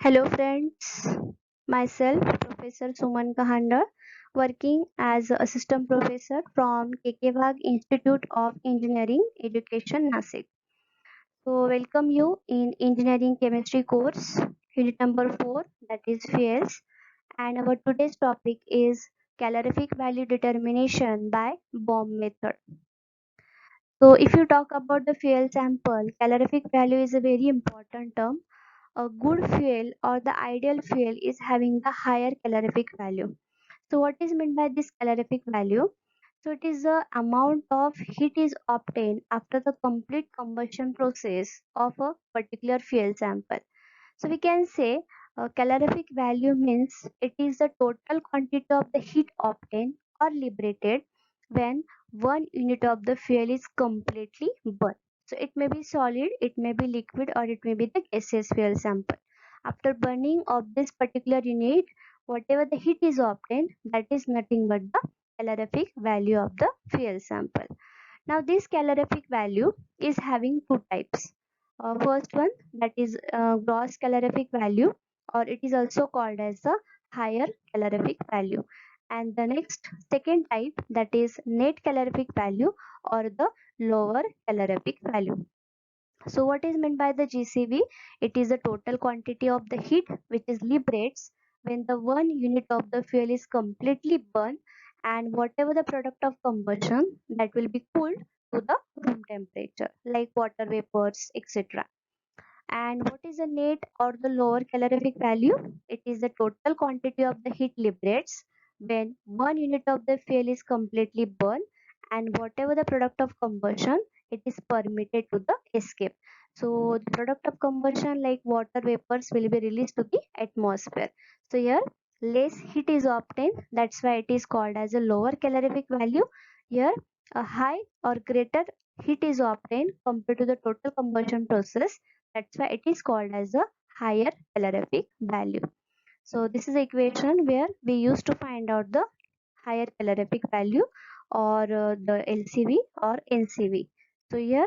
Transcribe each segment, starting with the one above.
Hello friends, myself Professor Suman Kahandar, working as a assistant professor from KK Wagh Institute of Engineering Education, Nasik. So welcome you in Engineering Chemistry course, unit number 4, that is fuels, and our today's topic is calorific value determination by bomb method. So if you talk about the fuel sample, calorific value is a very important term. A good fuel or the ideal fuel is having the higher calorific value. So what is meant by this calorific value? So it is the amount of heat is obtained after the complete combustion process of a particular fuel sample. So we can say calorific value means it is the total quantity of the heat obtained or liberated when 1 unit of the fuel is completely burned. So it may be solid, it may be liquid, or it may be the gaseous fuel sample. After burning of this particular unit, whatever the heat is obtained, that is nothing but the calorific value of the fuel sample. Now this calorific value is having two types. First one, that is gross calorific value, or it is also called as the higher calorific value. And the next second type, that is net calorific value or the lower calorific value. So what is meant by the GCV? It is the total quantity of the heat which is liberates when the 1 unit of the fuel is completely burned, and whatever the product of combustion that will be cooled to the room temperature like water vapors, etc. And what is the net or the lower calorific value? It is the total quantity of the heat liberates when 1 unit of the fuel is completely burned, and whatever the product of combustion, it is permitted to the escape. So the product of combustion like water vapors will be released to the atmosphere. So here less heat is obtained, that's why it is called as a lower calorific value. Here a high or greater heat is obtained compared to the total combustion process, that's why it is called as a higher calorific value. So this is the equation where we used to find out the higher calorific value, or the LCV or NCV. So here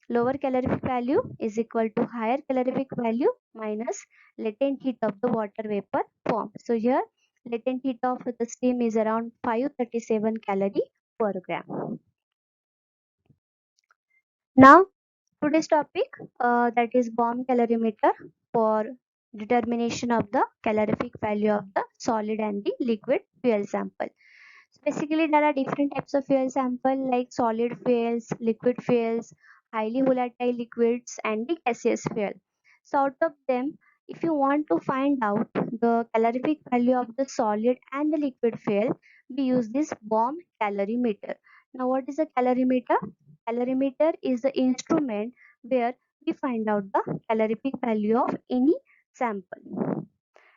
lower calorific value is equal to higher calorific value minus latent heat of the water vapor form. So here latent heat of the steam is around 537 calorie per gram. Now today's topic, that is bomb calorimeter for determination of the calorific value of the solid and the liquid fuel sample. So basically there are different types of fuel sample like solid fuels, liquid fuels, highly volatile liquids, and the gaseous fuel. So out of them, if you want to find out the calorific value of the solid and the liquid fuel, we use this bomb calorimeter. Now what is a calorimeter? Calorimeter is the instrument where we find out the calorific value of any sample.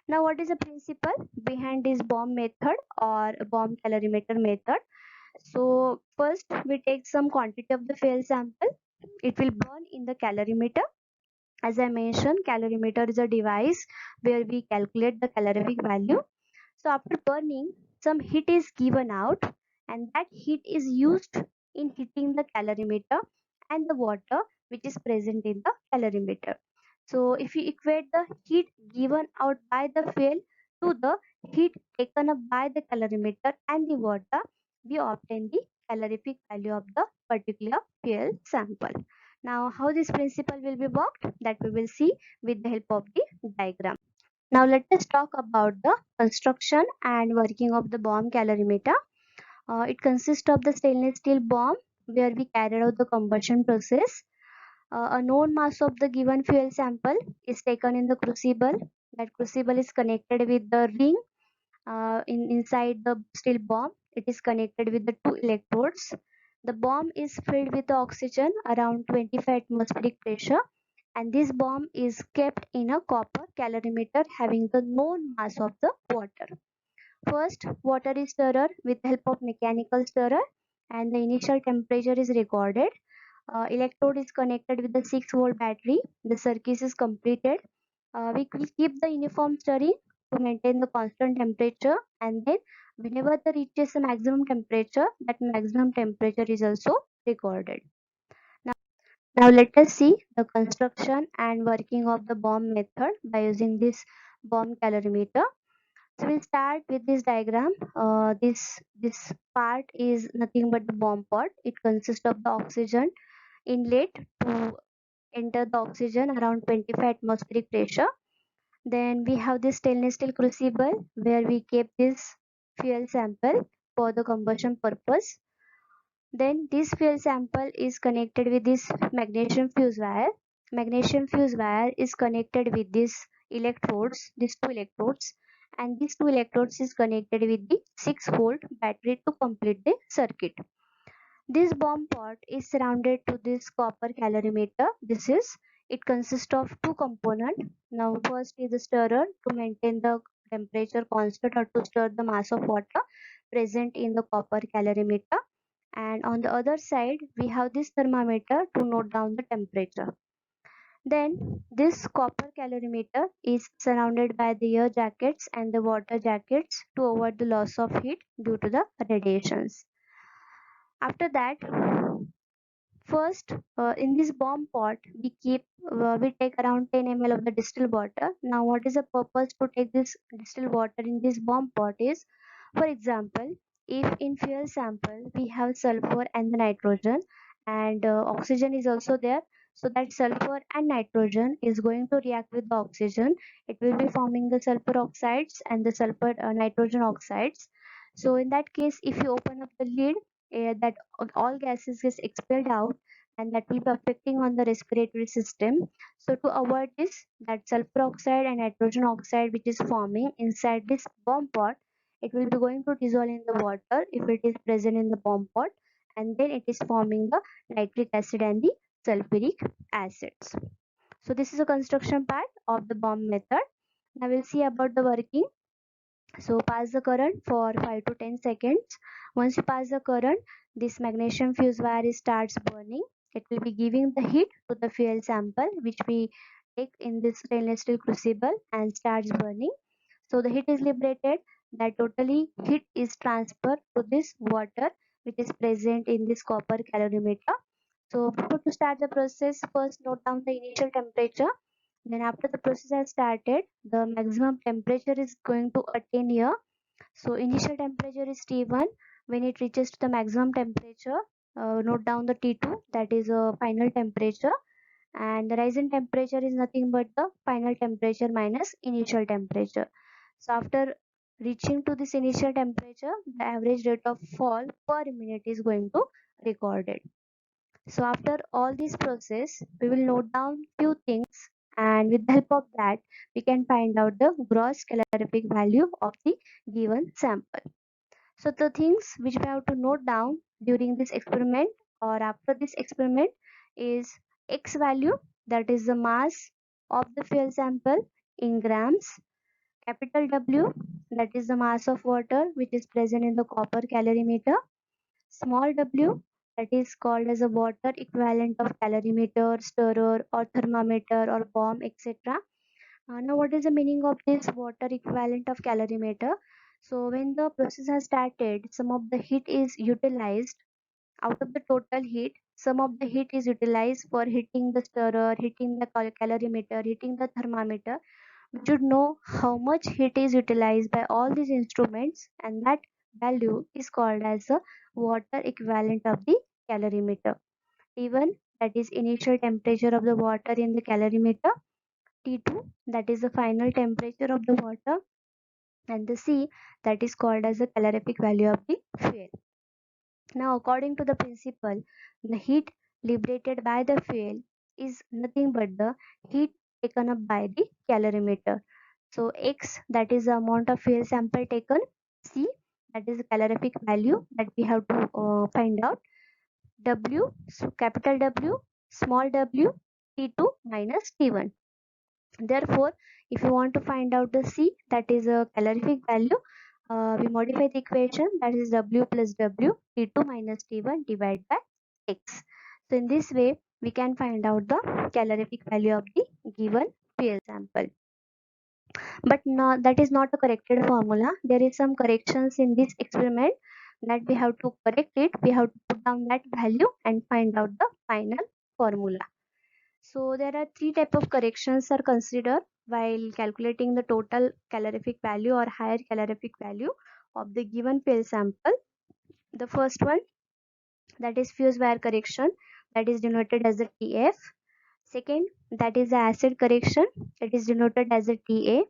Now, what is the principle behind this bomb method or bomb calorimeter method? So, first we take some quantity of the fuel sample. It will burn in the calorimeter. As I mentioned, calorimeter is a device where we calculate the calorific value. So, after burning, some heat is given out, and that heat is used in heating the calorimeter and the water which is present in the calorimeter. So if you equate the heat given out by the fuel to the heat taken up by the calorimeter and the water, we obtain the calorific value of the particular fuel sample. Now how this principle will be worked, that we will see with the help of the diagram. Now let us talk about the construction and working of the bomb calorimeter. It consists of the stainless steel bomb where we carried out the combustion process. A known mass of the given fuel sample is taken in the crucible. That crucible is connected with the ring inside the steel bomb. It is connected with the two electrodes. The bomb is filled with oxygen around 25 atmospheric pressure, and this bomb is kept in a copper calorimeter having the known mass of the water. First, water is stirred with the help of mechanical stirrer, and the initial temperature is recorded. Electrode is connected with the 6-volt battery. The circuit is completed. We will keep the uniform stirring to maintain the constant temperature, and then whenever the reaches the maximum temperature, that maximum temperature is also recorded. Now let us see the construction and working of the bomb method by using this bomb calorimeter. So we'll start with this diagram. This part is nothing but the bomb pot. It consists of the oxygen inlet to enter the oxygen around 25 atmospheric pressure. Then we have this stainless steel crucible where we keep this fuel sample for the combustion purpose. Then this fuel sample is connected with this magnesium fuse wire. Magnesium fuse wire is connected with these two electrodes, and these two electrodes is connected with the 6-volt battery to complete the circuit. This bomb pot is surrounded to this copper calorimeter. It consists of two components. Now first is the stirrer to maintain the temperature constant or to stir the mass of water present in the copper calorimeter, and on the other side we have this thermometer to note down the temperature. Then this copper calorimeter is surrounded by the air jackets and the water jackets to avoid the loss of heat due to the radiations. After that, first, in this bomb pot, we take around 10 ml of the distilled water. Now, what is the purpose to take this distilled water in this bomb pot is, for example, if in fuel sample we have sulfur and the nitrogen, and oxygen is also there, so that sulfur and nitrogen is going to react with the oxygen. It will be forming the sulfur oxides and the sulfur nitrogen oxides. So in that case, if you open up the lid, that all gases gets expelled out, and that will be affecting on the respiratory system. So to avoid this, that sulfur oxide and nitrogen oxide which is forming inside this bomb pot, it will be going to dissolve in the water if it is present in the bomb pot, and then it is forming the nitric acid and the sulfuric acids. So this is a construction part of the bomb method. Now we'll see about the working. So pass the current for 5 to 10 seconds. Once you pass the current, this magnesium fuse wire starts burning. It will be giving the heat to the fuel sample which we take in this stainless steel crucible and starts burning. So the heat is liberated. That totally heat is transferred to this water which is present in this copper calorimeter. So before to start the process, first note down the initial temperature. Then after the process has started, the maximum temperature is going to attain here. So initial temperature is T1. When it reaches to the maximum temperature, note down the T2, that is a final temperature. And the rise in temperature is nothing but the final temperature minus initial temperature. So after reaching to this initial temperature, the average rate of fall per minute is going to recorded. So after all this process, we will note down few things, and with the help of that, we can find out the gross calorific value of the given sample. So the things which we have to note down during this experiment or after this experiment is X value, that is the mass of the fuel sample in grams, capital W, that is the mass of water which is present in the copper calorimeter, small w, that is called as a water equivalent of calorimeter, stirrer or thermometer or bomb, etc. Now what is the meaning of this water equivalent of calorimeter? So when the process has started, some of the heat is utilized. Out of the total heat, some of the heat is utilized for heating the stirrer, heating the calorimeter, heating the thermometer. We should know how much heat is utilized by all these instruments, and that value is called as the water equivalent of the calorimeter. T1, that is initial temperature of the water in the calorimeter, T2, that is the final temperature of the water, and the C, that is called as the calorific value of the fuel. Now, according to the principle, the heat liberated by the fuel is nothing but the heat taken up by the calorimeter. So, X, that is the amount of fuel sample taken, C, that is the calorific value that we have to find out, W, so capital W, small w, T2 minus T1. Therefore, if you want to find out the C, that is a calorific value, we modify the equation, that is W plus W, T2 minus T1 divided by X. So in this way, we can find out the calorific value of the given fuel sample. But no, that is not a corrected formula. There is some corrections in this experiment that we have to correct it. We have to put down that value and find out the final formula. So there are three type of corrections are considered while calculating the total calorific value or higher calorific value of the given fuel sample. The first one, that is fuse wear correction, that is denoted as a TF. Second, that is the acid correction, that is denoted as a TA.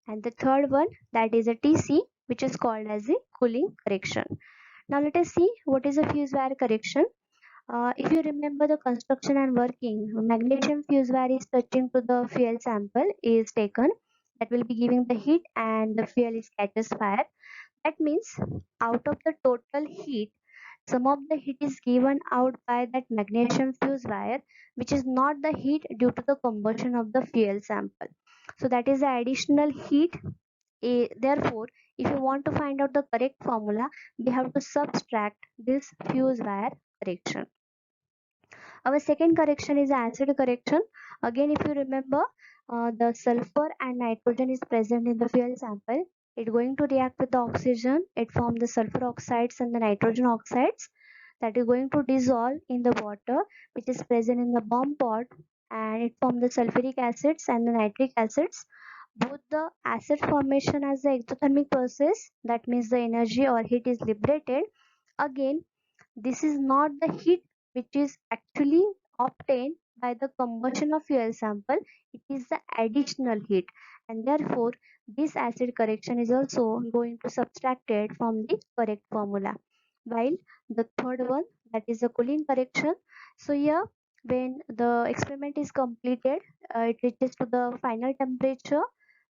And the third one, that is a TC, which is called as a cooling correction. Now let us see what is a fuse wear correction. If you remember the construction and working, magnesium fuse wire is touching to the fuel sample is taken, that will be giving the heat and the fuel is catches fire. That means out of the total heat, some of the heat is given out by that magnesium fuse wire, which is not the heat due to the combustion of the fuel sample. So that is the additional heat. Therefore, if you want to find out the correct formula, we have to subtract this fuse wire correction. Our second correction is acid correction. Again, if you remember, the sulfur and nitrogen is present in the fuel sample. It's going to react with the oxygen. It forms the sulfur oxides and the nitrogen oxides that is going to dissolve in the water which is present in the bomb pot, and it forms the sulfuric acids and the nitric acids. Both the acid formation as the exothermic process, that means the energy or heat is liberated. Again, this is not the heat which is actually obtained by the combustion of fuel sample, it is the additional heat, and therefore this acid correction is also going to subtracted from the correct formula. While the third one, that is the cooling correction. So here when the experiment is completed, it reaches to the final temperature,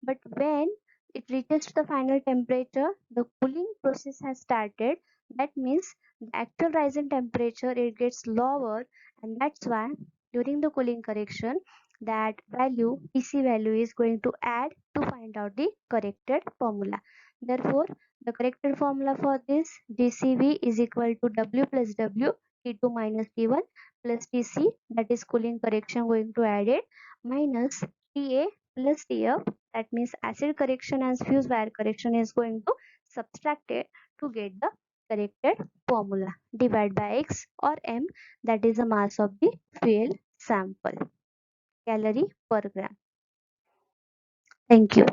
but when it reaches to the final temperature, the cooling process has started. That means the actual rise in temperature it gets lower, and that's why during the cooling correction that value TC value is going to add to find out the corrected formula. Therefore, the corrected formula for this GCV is equal to W plus W T2 minus T1 plus TC, that is cooling correction going to add it, minus TA plus TF, that means acid correction and fuse wire correction is going to subtract it to get the corrected formula. Divide by X or M, that is the mass of the fuel sample, calorie per gram. Thank you.